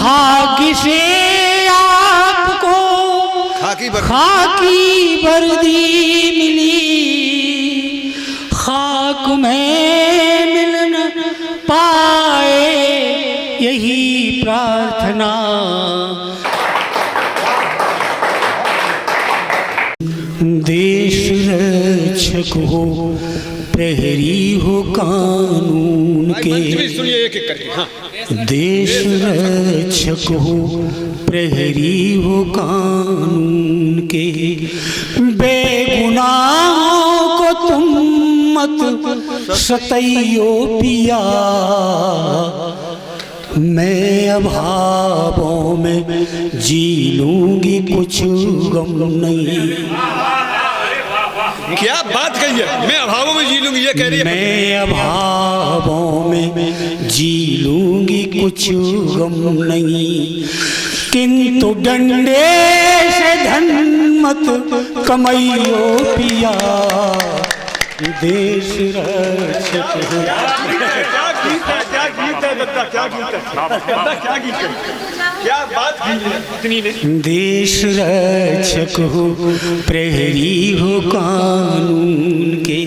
भाग्य से आपको खाकी वर्दी मिली, खाक में मिल न पाए यही प्रार्थना। देश रक्षक हो, प्रहरी हो कानून के, देश रक्षक हो, प्रहरी हो कानून के, बेगुनाहों को तुम मत सतैयो पिया, मैं अभावों में जी लूंगी कुछ गम नहीं। क्या बात कही है, मैं अभावों में जी लूंगी, ये कह रही है। मैं अभावों में जी लूंगी कुछ गम नहीं, किंतु डंडे से धन मत कमाइयो पिया, देश रक्षक हो। क्या बात की है। देश रक्षक हो, प्रहरी हो कानून के,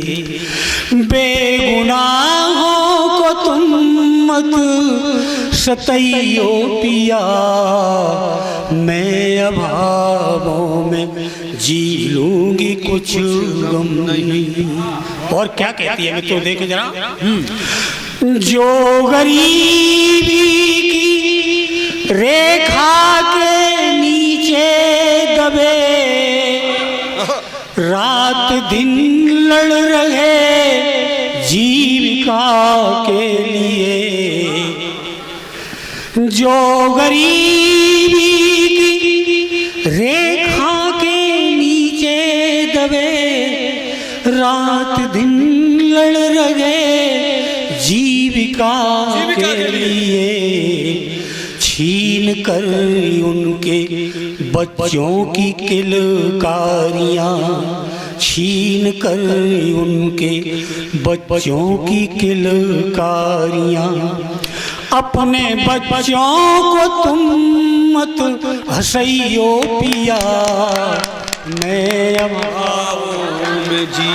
बेगुनाहों को तुम मत सतैयो पिया, मैं अभावों में जी लूंगी कुछ गम नहीं। और क्या कहती है मित्रों, देखे जरा, जो गरीबी की रेखा के नीचे दबे, रात दिन लड़ रहे जीविका के लिए, जो गरीबी की रेखा के नीचे दबे, रात दिन लड़ रहे जीविका के लिए, छीन कर उनके बच्चों की किलकारियाँ, छीन कर उनके बच्चों की किलकारियाँ, अपने बच्चों को तुम मत हंसैयो पिया, मैं अभावों में जी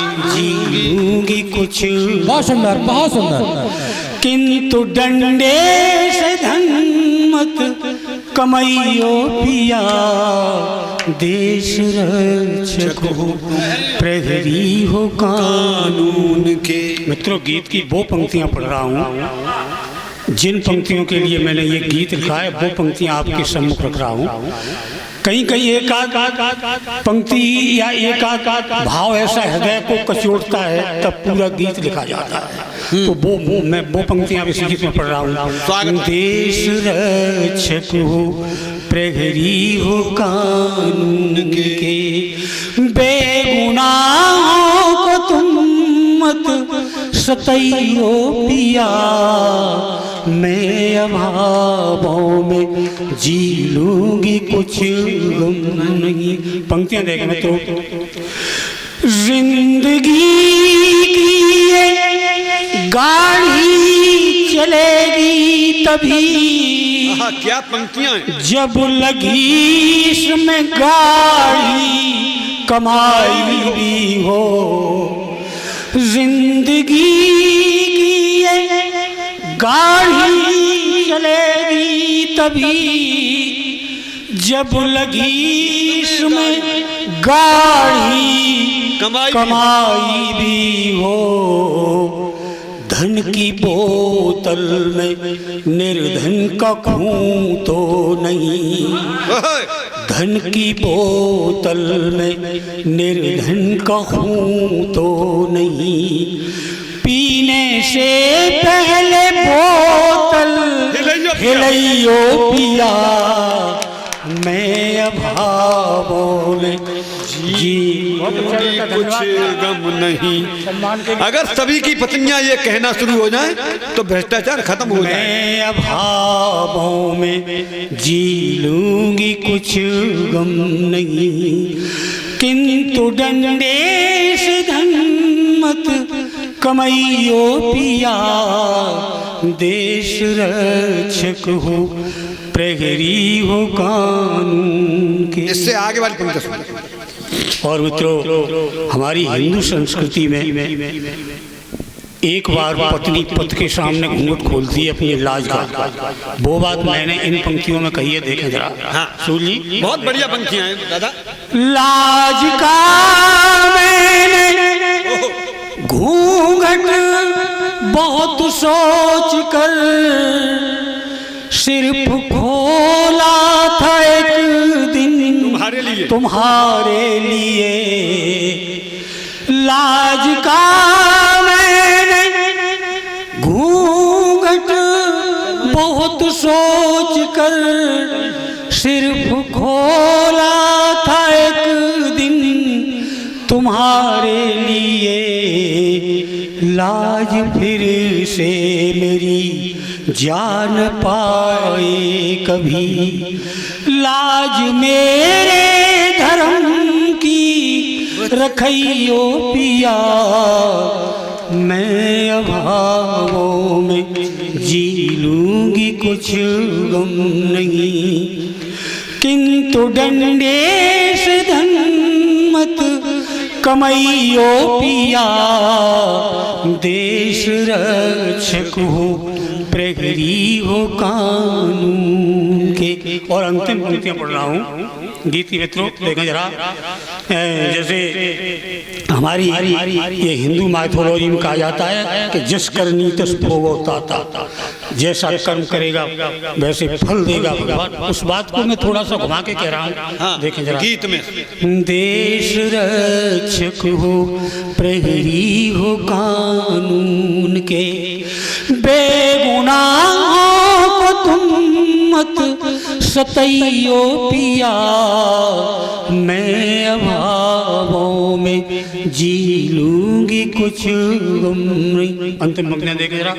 लूंगी कुछ। बहुत सुंदर, बहुत सुंदर। किंतु डंडे से धन मत कमाइयो पिया, देश रक्षक हो, प्रहरी हो कानून के। मित्रों, गीत की वो पंक्तियां पढ़ रहा हूँ, जिन पंक्तियों के लिए मैंने ये गीत लिखा है वो पंक्तियां आपके सम्मुख रख रहा हूँ। कहीं कहीं एक पंक्ति या एक भाव ऐसा हृदय को कचोटता है, तब पूरा गीत लिखा जाता है। तो वो मैं वो पंक्तियां इस गीत में पढ़ रहा हूँ। देश रक्षक हो, प्रहरी हो कानून के, बेगुनाहों को तुम मत सतैयो पिया, मैं अभावों में जी लूंगी कुछ गम नहीं। पंक्तियां देखें मित्रों, जिंदगी की ये गाड़ी चलेगी तभी, क्या पंक्तियां हैं, जब लगी इसमें गाड़ी कमाई भी हो। जिंदगी की ये गाड़ी चलेगी तभी, जब लगी इसमें गाड़ी कमाई भी हो। धन की बोतल में निर्धन का खून तो नहीं, धन की बोतल में निर्धन का खून तो नहीं, पीने से पहले बोतल हिलैयो पिया, मैं अभावों में जी कुछ गम नहीं। अगर सभी की पत्नियां ये कहना शुरू हो जाएं तो भ्रष्टाचार खत्म हो जाए। मैं अभावों में जी लूंगी कुछ गम नहीं, किंतु डंडे से धन मत कमाइयो पिया, देश रक्षक हो, प्रहरी हो कानून के। इससे आगे वाली पंक्ति सुनो। और मित्रों, हमारी हिंदू संस्कृति में एक बार पत्नी पति के सामने घूंघट खोलती है अपनी लाज का। वो बात मैंने इन पंक्तियों में कही है, देखें जरा। हाँ सुनिए, बहुत बढ़िया पंक्तियां हैं दादा। लाज का मैंने घूंघट बहुत सोच कर सिर्फ खोला था एक दिन तुम्हारे लिए। लाज का मैंने घूंघट बहुत सोच कर सिर्फ खोला था एक दिन तुम्हारे लिए। लाज फिर से मेरी जान पाए कभी, लाज मेरे धर्म की रखइयो पिया। मैं अभावों में जी लूंगी कुछ गम नहीं, किंतु डंडे से धन मत कमाइयो पिया। देश रक्षक हो, प्रहरी हो कानून के। और अंतिम पंक्तियां पढ़ रहा हूँ गीति मित्रों, देखें जरा। जैसे हमारी ये हिंदू माइथोलॉजी में कहा जाता है कि जिस करनी तस भोगो ताता, जैसा कर्म करेगा वैसे फल देगा भगवान। उस बात को मैं थोड़ा सा घुमा के कह रहा हूँ। हाँ, देखें जरा गीत में। देश रक्षक हो, प्रहरी हो कानून के, बेगुनाहों को तुम मत सतइयो पिया। मैं अभावों में जी लूंगी कुछ गम नहीं। अंतिम पंक्तियां देखें जरा।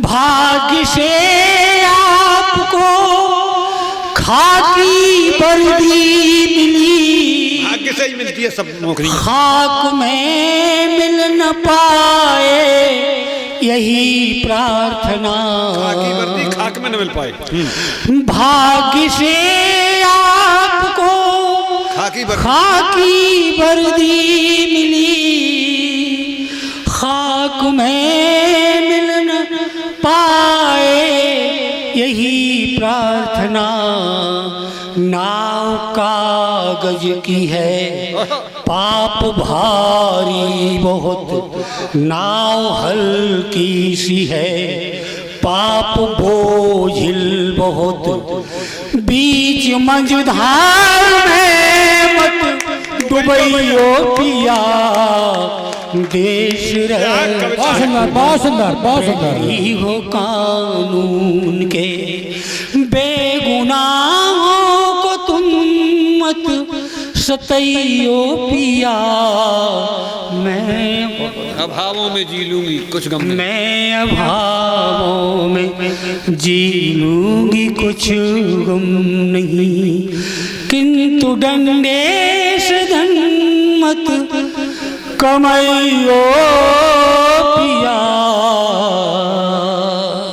भाग्य से आपको खाकी वर्दी मिली, भाग्य से ही मिलती है सब नौकरी। खाक में मिल न पाए यही प्रार्थना। खाकी वर्दी खाक में न मिल पाए। भाग्य से आपको खाकी वर्दी मिली, खाक में मिल न पाए यही प्रार्थना। नाव कागज की है पाप भारी बहुत, नाव हल्की सी है पाप बोझिल बहुत। बीच मझधार में मत डुबइयो पिया। देश बहुत सुंदर, बहुत सुंदर, बहुत सुंदर। हो कानून के, बेगुनाहों को तुम मत सतइयो पिया। मैं अभावों में जी लूंगी कुछ गम नहीं। मैं अभावों में जी लूंगी कुछ गम नहीं, किंतु डंडे से धन मत कमाइयो पिया।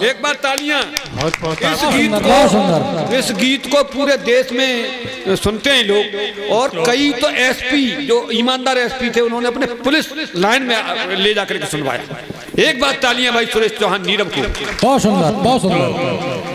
एक बार तालियां। इस गीत को पूरे देश में सुनते हैं लोग। और कई तो एसपी जो ईमानदार एसपी थे उन्होंने अपने पुलिस लाइन में ले जाकर के सुनवाया। एक बार तालियां भाई सुरेश चौहान नीरव को। बहुत सुंदर, बहुत सुंदर।